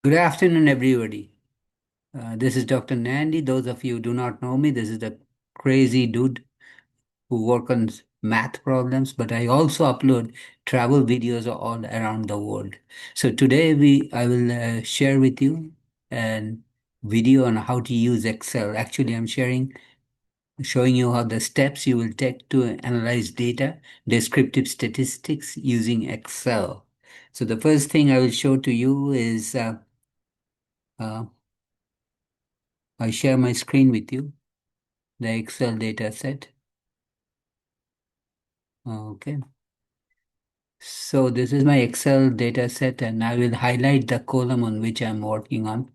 Good afternoon, everybody. This is Dr. Nandi. Those of you who do not know me, this is the crazy dude who work on math problems, but I also upload travel videos all around the world. So today I will share with you a video on how to use Excel. Actually, I'm showing you how the steps you will take to analyze data, descriptive statistics using Excel. So the first thing I will show to you is uh, I share my screen with you, the Excel data set. Okay. So this is my Excel data set, and I will highlight the column on which I'm working on.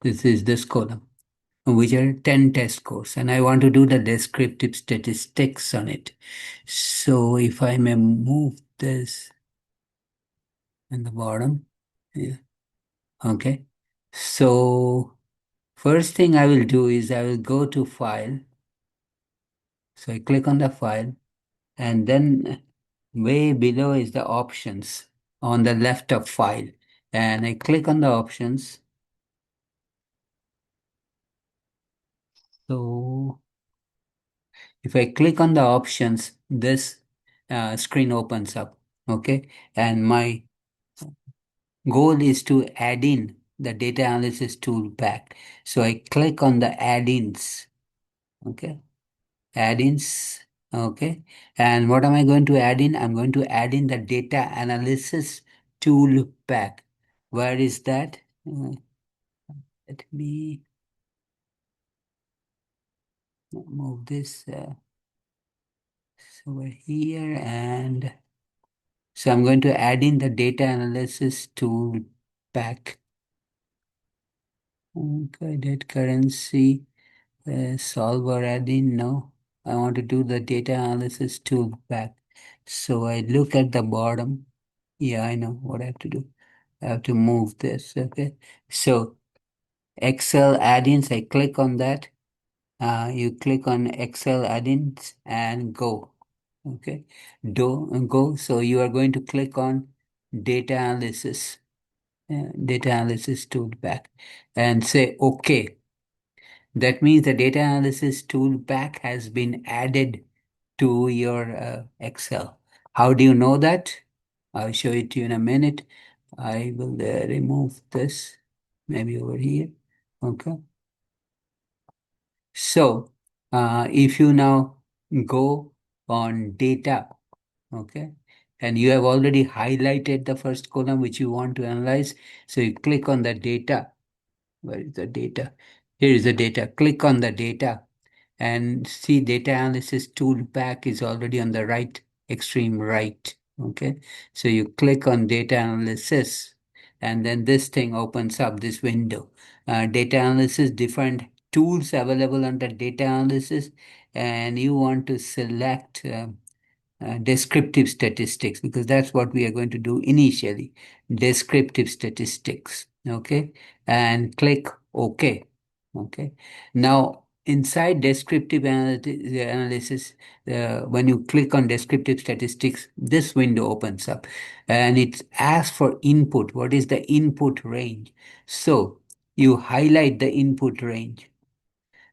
This is this column, which are 10 test scores, and I want to do the descriptive statistics on it. So if I may move this in the bottom. Yeah. Okay. So first thing I will do is I will go to File. So I click on the file, and then way below is the options on the left of file. And I click on the options. So if I click on the options, this screen opens up. Okay. And my goal is to add in the data analysis tool back. So I click on the add-ins. Okay. Add-ins. Okay. And what am I going to add in? I'm going to add in the data analysis tool pack. Where is that? Let me move this over here. And so I'm going to add in the data analysis tool pack. Okay, that currency solver add in. No, I want to do the data analysis tool pack. So I look at the bottom. Yeah, I know what I have to do. I have to move this. Okay. So Excel add-ins, I click on that. You click on Excel add-ins and go. Okay. Go. So you are going to click on data analysis tool back and say OK. That means the data analysis tool back has been added to your Excel. How do you know that? I'll show it to you in a minute. I will remove this, maybe over here. Okay. So if you now go on data, okay, and you have already highlighted the first column which you want to analyze. So you click on the data. Where is the data? Here is the data. Click on the data and see data analysis tool pack is already on the right, extreme right. Okay. So you click on data analysis and then this thing opens up this window. Data analysis, different tools available under data analysis, and you want to select descriptive statistics because that's what we are going to do initially, descriptive statistics. Okay. And click OK. Okay. Now, inside descriptive analysis, when you click on descriptive statistics, this window opens up and it asks for input. What is the input range? So you highlight the input range.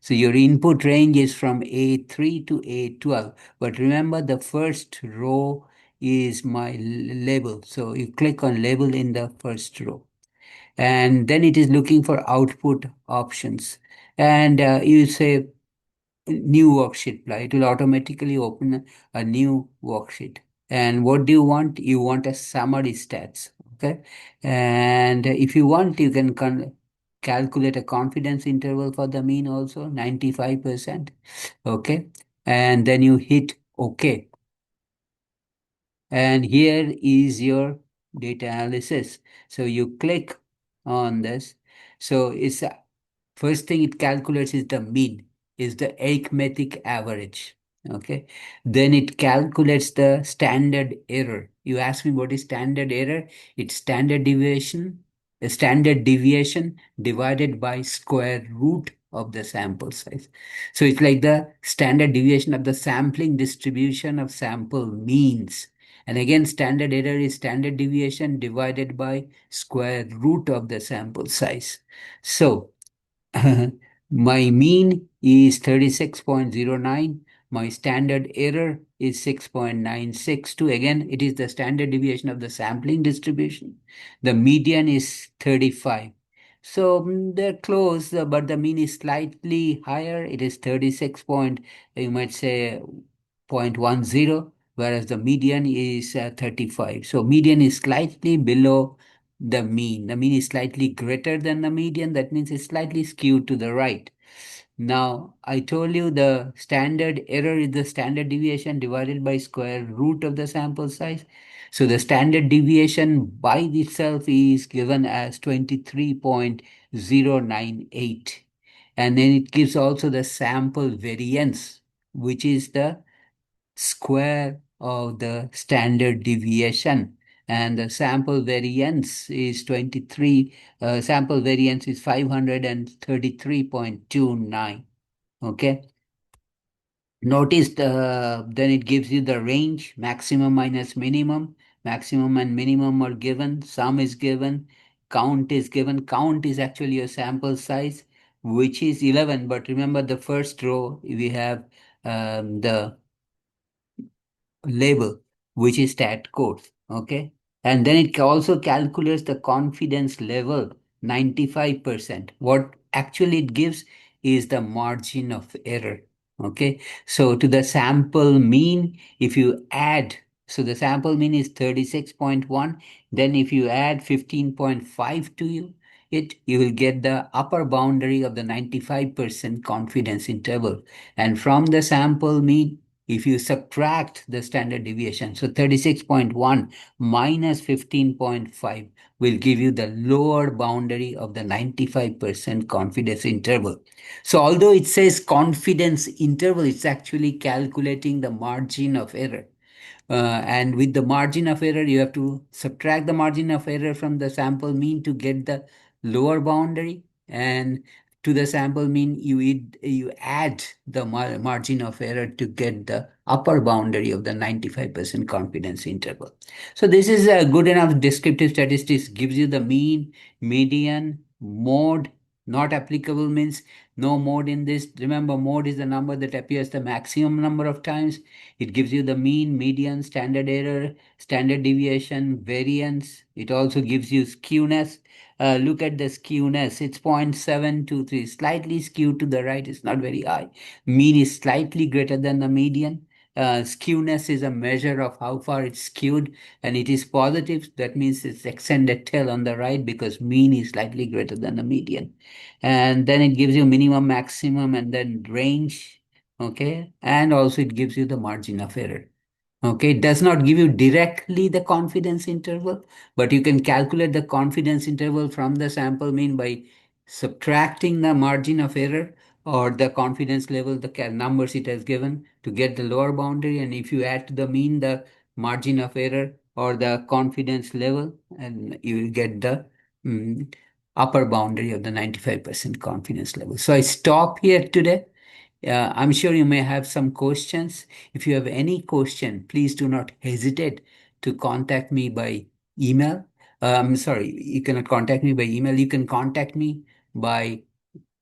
So your input range is from A3 to A12. But remember, the first row is my label. So you click on label in the first row. And then it is looking for output options. And you say new worksheet. It will automatically open a new worksheet. And what do you want? You want a summary stats. Okay. And if you want, you can calculate a confidence interval for the mean also, 95%. Okay. And then you hit OK. And here is your data analysis. So you click on this. So it's first thing it calculates is the mean, is the arithmetic average. Okay. Then it calculates the standard error. You ask me what is standard error? It's standard deviation divided by square root of the sample size. So it's like the standard deviation of the sampling distribution of sample means. And again, standard error is standard deviation divided by square root of the sample size. So my mean is 36.09. My standard error is 6.962. Again, it is the standard deviation of the sampling distribution. The median is 35. So they're close, but the mean is slightly higher. It is 36 point, you might say 0.10, whereas the median is 35. So median is slightly below the mean. The mean is slightly greater than the median. That means it's slightly skewed to the right. Now, I told you the standard error is the standard deviation divided by square root of the sample size. So the standard deviation by itself is given as 23.098. And then it gives also the sample variance, which is the square of the standard deviation. And the sample variance is 23, sample variance is 533.29. Okay. Notice then it gives you the range, maximum minus minimum. Maximum and minimum are given, sum is given, count is given. Count is actually your sample size, which is 11. But remember the first row, we have the label, which is stat codes. Okay. And then it also calculates the confidence level 95%. What actually it gives is the margin of error. Okay. So to the sample mean, if you add, so the sample mean is 36.1. Then if you add 15.5 to you will get the upper boundary of the 95% confidence interval. And from the sample mean, if you subtract the standard deviation, so 36.1 minus 15.5 will give you the lower boundary of the 95% confidence interval. So although it says confidence interval, it's actually calculating the margin of error. And with the margin of error, you have to subtract the margin of error from the sample mean to get the lower boundary. And to the sample mean, you add the margin of error to get the upper boundary of the 95% confidence interval. So this is a good enough descriptive statistics, gives you the mean, median, mode. Not applicable means no mode in this. Remember, mode is the number that appears the maximum number of times. It gives you the mean, median, standard error, standard deviation, variance. It also gives you skewness. Look at the skewness. It's 0.723, slightly skewed to the right. It's not very high. Mean is slightly greater than the median. Skewness is a measure of how far it's skewed, and it is positive. That means it's extended tail on the right because mean is slightly greater than the median. And then it gives you minimum, maximum, and then range. Okay. And also it gives you the margin of error. Okay, it does not give you directly the confidence interval, but you can calculate the confidence interval from the sample mean by subtracting the margin of error or the confidence level, the numbers it has given to get the lower boundary. And if you add to the mean the margin of error or the confidence level, and you will get the mm, upper boundary of the 95% confidence level. So I stop here today. I'm sure you may have some questions. If you have any question, please do not hesitate to contact me by email. I'm sorry, you cannot contact me by email. You can contact me by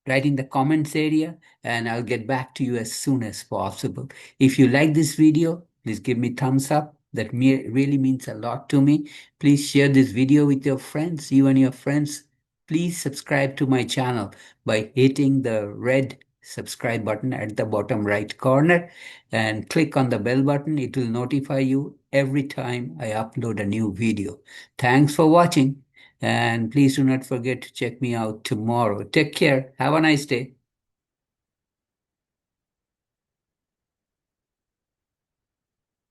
write in the comments area, and I'll get back to you as soon as possible. If you like this video, please give me thumbs up. That really means a lot to me. Please share this video with your friends, you and your friends. Please subscribe to my channel by hitting the red subscribe button at the bottom right corner and click on the bell button. It will notify you every time I upload a new video. Thanks for watching. And please do not forget to check me out tomorrow. Take care. Have a nice day.